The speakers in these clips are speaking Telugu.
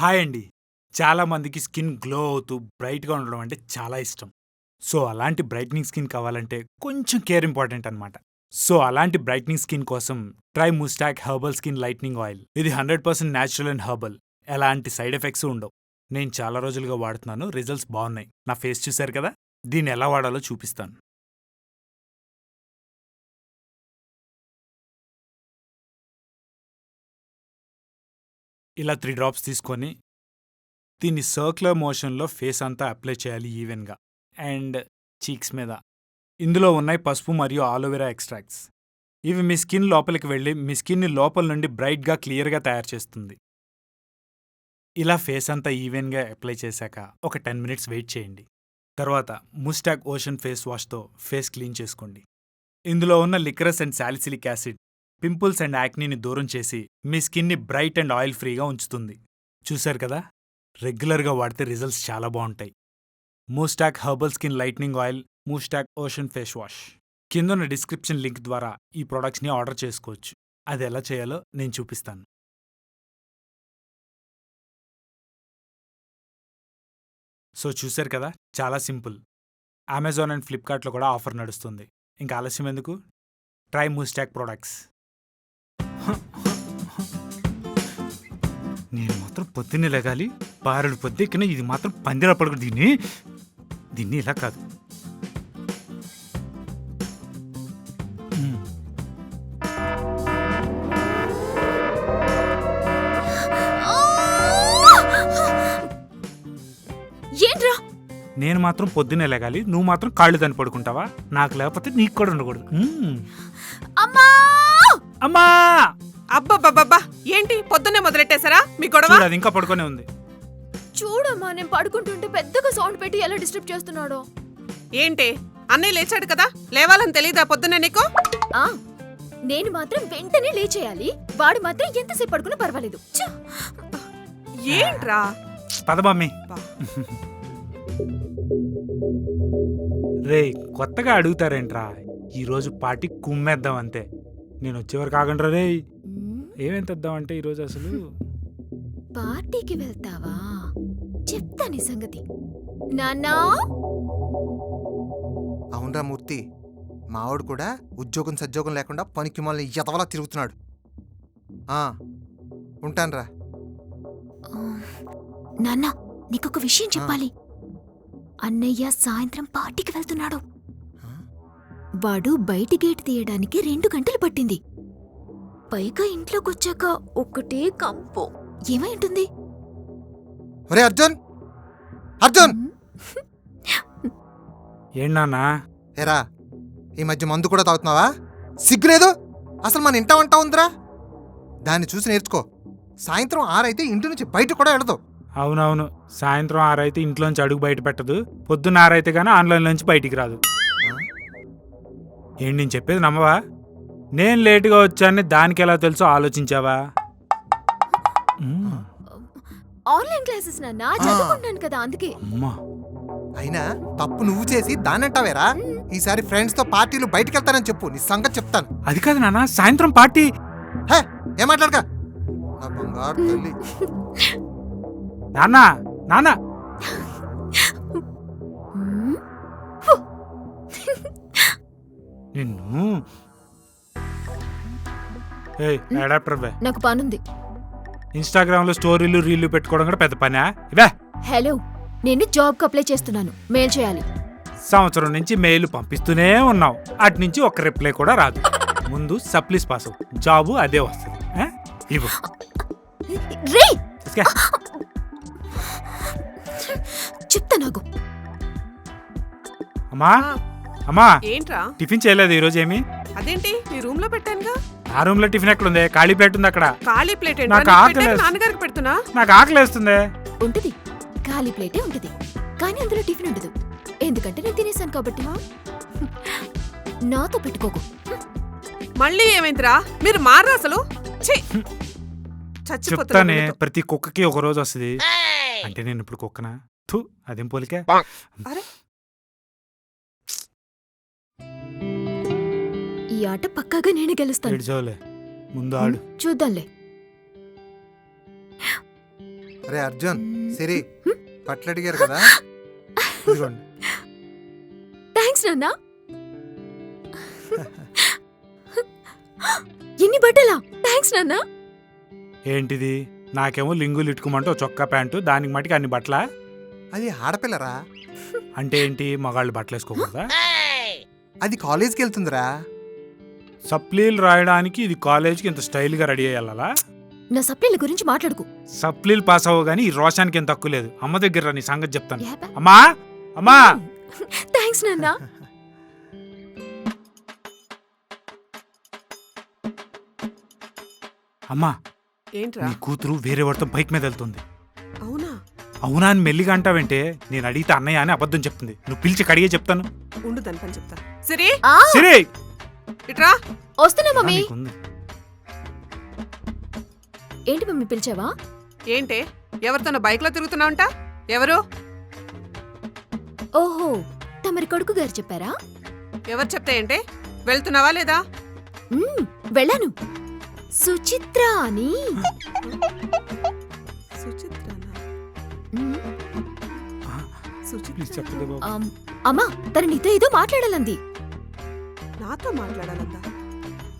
హాయ్ అండి. చాలా మందికి స్కిన్ గ్లో అవుతూ బ్రైట్‌గా ఉండడం అంటే చాలా ఇష్టం. సో, అలాంటి బ్రైట్నింగ్ స్కిన్ కావాలంటే కొంచెం కేర్ ఇంపార్టెంట్ అనమాట. సో, అలాంటి బ్రైట్నింగ్ స్కిన్ కోసం try Mustaq herbal skin lightening oil. ఇది 100% న్యాచురల్ అండ్ హెర్బల్. ఎలాంటి సైడ్ ఎఫెక్ట్స్ ఉండవు. నేను చాలా రోజులుగా వాడుతున్నాను. రిజల్ట్స్ బాగున్నాయి. నా ఫేస్ చూశారు కదా! దీన్ని ఎలా వాడాలో చూపిస్తాను. ఇలా 3 డ్రాప్స్ తీసుకొని దీన్ని సర్క్యులర్ మోషన్‌లో ఫేస్ అంతా అప్లై చేయాలి ఈవెన్‌గా. అండ్ చీక్స్ మీద. ఇందులో ఉన్నాయి పసుపు మరియు ఆలోవెరా ఎక్స్ట్రాక్ట్స్. ఇవి మీ స్కిన్ లోపలికి వెళ్ళి మీ స్కిన్‌ని లోపల నుండి బ్రైట్‌గా, క్లియర్‌గా తయారు చేస్తుంది. ఇలా ఫేస్ అంతా ఈవెన్‌గా అప్లై చేశాక ఒక 10 మినిట్స్ వెయిట్ చేయండి. తర్వాత ముస్టాక్ ఓషన్ ఫేస్ వాష్‌తో ఫేస్ క్లీన్ చేసుకోండి. ఇందులో ఉన్న liquorice and salicylic acid pimples and యాక్నీని దూరం చేసి మీ స్కిన్ని బ్రైట్ అండ్ ఆయిల్ ఫ్రీగా ఉంచుతుంది. చూశారు కదా! రెగ్యులర్‌గా వాడితే రిజల్ట్స్ చాలా బాగుంటాయి. Mustaq herbal skin lightening oil, Mustaq ocean face wash. కిందున్న డిస్క్రిప్షన్ లింక్ ద్వారా ఈ ప్రొడక్ట్స్ని ఆర్డర్ చేసుకోవచ్చు. అది ఎలా చేయాలో నేను చూపిస్తాను. సో చూశారు కదా, చాలా సింపుల్. అమెజాన్ అండ్ ఫ్లిప్కార్ట్లో కూడా ఆఫర్ నడుస్తుంది. ఇంకా ఆలస్యం ఎందుకు? Try Mustaq products. నేను మాత్రం పొద్దున్నే లెగాలి, బారెడు పొద్దెక్కిన ఇది మాత్రం పందిరా పడుకు. దీన్ని ఇలా కాదు. ఏంట్రా? నేను మాత్రం పొద్దున్నే లెగాలి, నువ్వు మాత్రం కాళ్ళు దాన్ని పడుకుంటావా? నాకు లేకపోతే నీకు కూడా ఉండకూడదు. అమ్మా! అమ్మా! అబ్బబ్బబ్బబ్బా ఏంటి పొద్దున్నే మొదలెట్టేశారా మీ గొడవ? చూడు, అది ఇంకా పడుకొనే ఉంది. చూడమ్మా, నేను పడుకుంటుంటే పెద్దగా సౌండ్ పెట్టి ఎలా డిస్టర్బ్ చేస్తున్నాడో. ఏంటి అన్నయ్య లేచాడు కదా, లేవాలని తెలీదా పొద్దున్నే నీకు? ఆ, నేను మాత్రం వెంటనే లేచేయాలి, వాడు మాత్రం ఎంతసేపు పడుకున్నా పర్వాలేదు. ఛ! ఏంట్రా? పద మమ్మీ. రే, కొత్తగా అడుగుతారేంట్రా? ఈరోజు పార్టీ కుమ్మేద్దాం అంతే. నేను వచ్చేవరకు ఆగండ్రా రే. ఏమేం తెద్దామంటే ఈరోజు అసలు పార్టీకి వెళ్తావా? చెప్తా నీ సంగతి. నాన్నా! అవునరా మూర్తి, మావాడు కూడా ఉద్యోగం సద్యోగం లేకుండా పనికి మళ్ళీ ఎదవలా తిరుగుతున్నాడు. ఉంటాన్రా. నాన్నా, నీకొక విషయం చెప్పాలి. అన్నయ్య సాయంత్రం పార్టీకి వెళ్తున్నాడు. వాడు బయటి గేట్ తీయడానికి 2 గంటలు పట్టింది. పైగా ఇంట్లోకొచ్చాక ఒకటే కంపు. ఏమై ఉంటుంది? ఒరే అర్జున్, అర్జున్! ఏంటన్నా? ఏరా, ఈ మధ్య మందు కూడా తాగుతున్నావా? సిగ్గులేదు? అసలు మన ఇంట వంట ఉందిరా. దాన్ని చూసి నేర్చుకో. సాయంత్రం 6 అయితే ఇంటి నుంచి బయట కూడా వెళదు. అవునవును, సాయంత్రం 6 అయితే ఇంట్లోంచి అడుగు బయట పెట్టదు, పొద్దున్న 6 అయితే కానీ ఆన్లైన్లోంచి బయటికి రాదు. ఏంటి నేను చెప్పేది నమ్మవా? నేను లేటుగా వచ్చానని దానికి ఎలా తెలుసో ఆలోచించావా? ఆన్లైన్ క్లాసెస్ నాన్నా, చదువుకుంటాను కదా అందుకే. అమ్మా, అయినా తప్పు నువ్వు చేసి దాన్నంటావేరా? ఈసారి ఫ్రెండ్స్ తో పార్టీలు బయటికి వెళ్తానని చెప్పు, నీ సంగతి చెప్తాను. అది కాదు నాన్న, సాయంత్రం పార్టీ. హే, ఏం మాట్లాడక నా బంగారు తల్లి. నాన్న, నాన్న, నిన్ను అడాప్టర్ బే. నాకు పనుంది. ఇన్స్టాగ్రామ్ లో స్టోరీలు రీళ్లు పెట్టుకోవడం కూడా పెద్ద పనా? ఇవే హలో, నేను జాబ్కి అప్లై చేస్తున్నాను. మెయిల్ చేయాలి. సంవత్సరం నుంచి మెయిల్ పంపిస్తూనే ఉన్నావు, అటు నుంచి ఒక్క రిప్లై కూడా రాదు. ముందు సప్లీస్ పాస్ అవ్వు, జాబు అదే వస్తుంది. ఇవ్వు. రే, ఇసుకే. చెప్తా నాకు. అమ్మా, అమ్మా, ఏంట్రా? టిఫిన్ చేయలేదు ఈరోజు ఏమి? అదేంటి నీ రూమ్ లో పెట్టానుగా. ఆ రూమ్ లో టిఫిన్ ఎక్కడుంది? ఖాళీ ప్లేట్ ఉంది అక్కడ. ఖాళీ ప్లేట్ నాకు ఆకలి వేస్తుంది. నాన్నగారికి పెడుతున్నా. నాకు ఆకలి వేస్తుంది. ఉంటది, ఖాళీ ప్లేటే ఉంటది, కానీ అందులో టిఫిన్ ఉండదు. ఎందుకంటే నేను తినేసాను కాబట్టి. నాతో పెట్టుకోకు. మళ్ళీ ఏమైందిరా? మీరు మారరా అసలు? చెప్తానే, ప్రతి కుక్కకి ఒక రోజు వస్తుంది. అంటే నేను ఇప్పుడు కుక్కనా? థూ, అదేం పోలికే. ఈ ఆట పక్కాగా నేను గెలుస్తాను. ఏడ్చోలే, ముందు ఆడు. చూద్దాంలే. రే అర్జున్ సిరి బట్టలు అడిగారు కదా ఇదిగోండి. థ్యాంక్స్ నాన్న. ఎన్ని బట్టలా? థ్యాంక్స్ నాన్న. ఏంటిది? నాకేమో లింగులు ఇట్టుకోమంటే ఓ చొక్కా ప్యాంటు, దానికి మటుకు అన్ని బట్టలా? అది ఆడపిల్లరా, అంటే ఏంటి, మగాళ్ళు బట్టలు వేసుకోకూడదా? అది కాలేజ్కి వెళ్తుందిరా. సప్లీలు రాయడానికి ఇది కాలేజ్కి ఇంత స్టైల్గా రెడీ అయ్యాలా? నా సప్లీల గురించి మాట్లాడుకు. సప్లీలు పాస్ అవ్వవు కానీ ఈ రోషానికి ఏం తక్కువ లేదు. అమ్మ దగ్గర నీ సంగతి చెప్తాను. యాపా. అమ్మా అమ్మా థ్యాంక్స్ నాన్న. అమ్మా, ఏంట్రా? నీ కూతురు వేరే వాడితో బైక్ మీద వెళ్తుంది. అవునా? అవునా అని మెల్లిగా అంటావంటే, నేను అడిగితే అన్నయ్య అని అబద్ధం చెప్తుంది. నువ్వు పిలిచి కడిగే చెప్తాను. ఉండు దాని పని చెప్తా. సిరి ఆ, సరే ఇట్రా. వస్తున్నా మమ్మీ. నీకుంది. ఏంటి మమ్మీ పిలిచావా? ఏంటే ఎవరితోనో బైక్ లో తిరుగుతున్నావంట? ఎవరు? ఓహో, తమరి కొడుకు గారు చెప్పారా? ఎవరు చెప్తే ఏంటే? వెళ్తున్నావా లేదా? వెళ్ళాను. సుచిత్ర అని. సుచిత్రనా? మ్మ్. ప్లీజ్ చెప్పదు బాబు. అమ్మా, తన నీతో ఏదో మాట్లాడాలంది. నాతో మాట్లాడాలందా?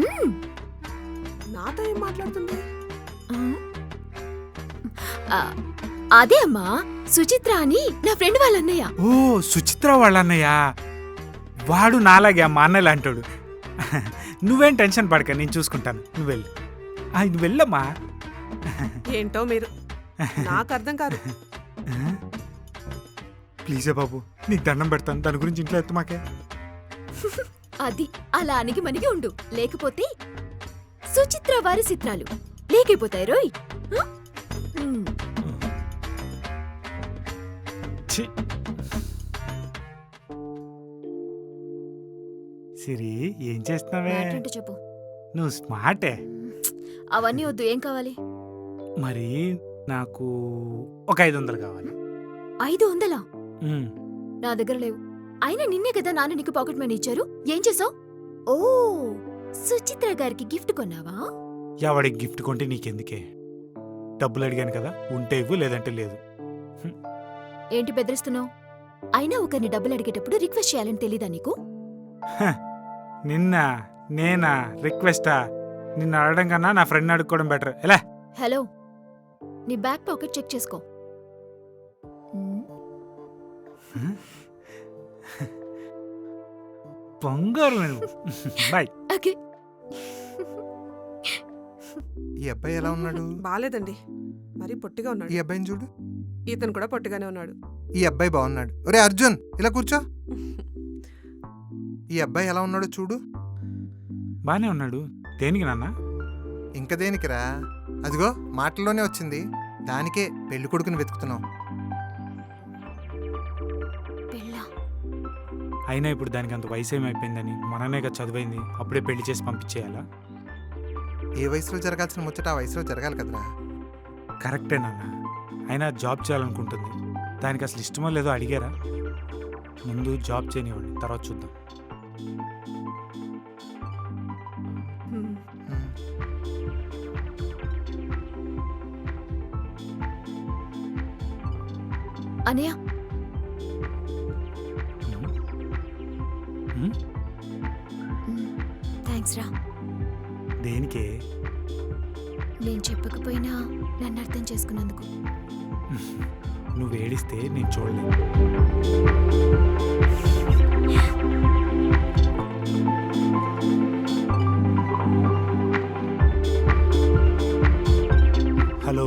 మ్మ్. నాతో ఏం మాట్లాడుతుంది? ఆ, అదే అమ్మా, సుచిత్ర అని నా ఫ్రెండ్ వాళ్ళ అన్నయ్య. ఓ, సుచిత్ర వాళ్ళ అన్నయ్య. వాడు నాలాగే అమ్మా అన్నయ్యలు అంటాడు. నువ్వేం టెన్షన్ పడక, నేను చూసుకుంటాను. నువ్వు వెళ్ళు. నువ్వు వెళ్ళమ్మా. ఏంటో మీరు, నాకు అర్థం కాదు. ప్లీజే బాబు, నీకు దండం పెడతాను. దాని గురించి ఇంట్లో ఎత్తు మాకే. అది అలా అణిగి మణిగి ఉండు, లేకపోతే సుచిత్ర వారి చిత్రాలు లేకపోతాయి రోయ్. ఆ? మ్మ్. ఛీ. సిరి, ఏం చేస్తున్నావే? మ్యాటరేంటో చెప్పు. నువ్వు స్మార్టే. అవన్నీ వద్దు, ఏం కావాలి? మరి నాకు ఒక 500 కావాలి. 500? ఉమ్. నా దగ్గర లేవు. అయినా నిన్నే కదా నాన్న నీకు పాకెట్ మనీ ఇచ్చారు. ఏం చేసావు? ఓ, సుచిత్ర గారికి గిఫ్ట్ కొన్నావా? ఎవడికి గిఫ్ట్ కొంటే నీకెందుకే? డబ్బులు అడిగాను కదా, ఉంటే ఇవ్వు, లేదంటే లేదు. ఏంటి బెదిరిస్తున్నావు? అయినా ఒకరిని డబ్బులు అడిగేటప్పుడు రిక్వెస్ట్ చేయాలని తెలీదా నీకు? నేనా రిక్వెస్టా? నిన్ను అడగడం కన్నా నా ఫ్రెండ్ అడుక్కోవడం బెటర్. ఎలా? హలో, నీ బ్యాక్ పాకెట్ చెక్ చేసుకో. బంగారు బాయ్. ఓకే. ఈ అబ్బాయి ఎలా ఉన్నాడు? బాలేదండి, మరీ పొట్టిగా ఉన్నాడు. ఈ అబ్బాయిని చూడు. ఇతను కూడా పొట్టిగానే ఉన్నాడు. ఈ అబ్బాయి బాగున్నాడు. ఒరే అర్జున్, ఇలా కూర్చో. ఈ అబ్బాయి ఎలా ఉన్నాడో చూడు. బానే ఉన్నాడు. దేనికి నాన్న? ఇంక దేనికిరా, అదిగో మాటల్లోనే వచ్చింది. దానికే పెళ్లి కొడుకుని వెతుకుతున్నావు. పెళ్ళా? అయినా ఇప్పుడు దానికి అంత వయసు ఏమైపోయిందని, మననేగా చదువైంది, అప్పుడే పెళ్లి చేసి పంపించేయాలా? ఏ వయసులో జరగాల్సిన ముచ్చట ఆ వయసులో జరగాలి కదరా. కరెక్టే నాన్న. అయినా జాబ్ చేయాలనుకుంటుంది. దానికి అసలు ఇష్టమో లేదో అడిగారా? ముందు జాబ్ చేయనివ్వండి, తర్వాత చూద్దాం. హ్మ్. అనయ్య, ఉమ్, థ్యాంక్స్ రా. దేనికే? నేను చెప్పకపోయినా నన్ను అర్థం చేసుకున్నందుకు. నువ్వు ఏడిస్తే నేను చూడలేదు. హలో,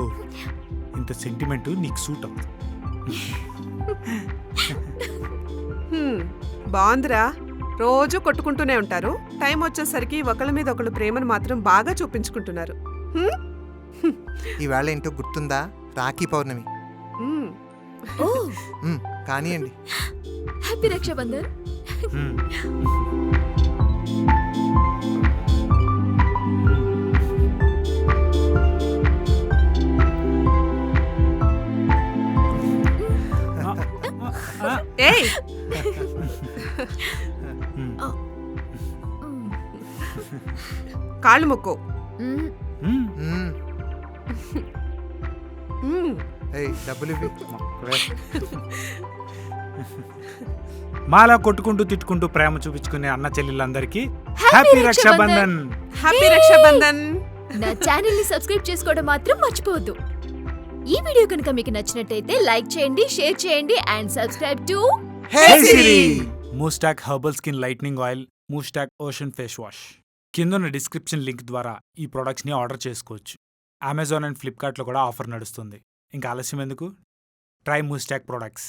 ఇంత సెంటిమెంట్ నీకు సూట్ అవుతుంది. బాగుందిరా. రోజు కొట్టుకుంటూనే ఉంటారు. టైం వచ్చేసరికి ఒకళ్ళ మీద ఒకళ్ళు ప్రేమను మాత్రం బాగా చూపించుకుంటున్నారు. హ్మ్? ఈవేళ ఏంటో గుర్తుందా? రాఖీ పౌర్ణమి. హ్మ్. ఓ, కానివ్వండి. హ్యాపీ రక్షాబంధన్. ఉమ్. ఏయ్, ఉమ్. కాళ్ళు మొక్కు. మ్మ్. ఉమ్. మ్మ్. హ్మ్. ఏయ్ డబ్బులు ఇవ్వి. మాలా కొట్టుకుంటూ తిట్టుకుంటూ ప్రేమ చూపించుకునే అన్న చెల్లెళ్ళందరికీ Happy happy Rakshabandhan. Rakshabandhan. Happy Rakshabandhan. నా ఛానల్ ని సబ్స్క్రైబ్ చేసుకోవడం మాత్రం మర్చిపోవద్దు. ఈ వీడియో కనుక మీకు నచ్చినట్టయితే లైక్ చేయండి, షేర్ చేయండి and subscribe to hey Siri. Mustaq herbal skin lightening oil, Mustaq ocean face wash. కింద డిస్క్రిప్షన్ లింక్ ద్వారా ఈ ప్రొడక్ట్స్ ని ఆర్డర్ చేసుకోవచ్చు. అమెజాన్ అండ్ ఫ్లిప్కార్ట్లో కూడా ఆఫర్ నడుస్తుంది. ఇంకా ఆలస్యం ఎందుకు? Try Mustaq products.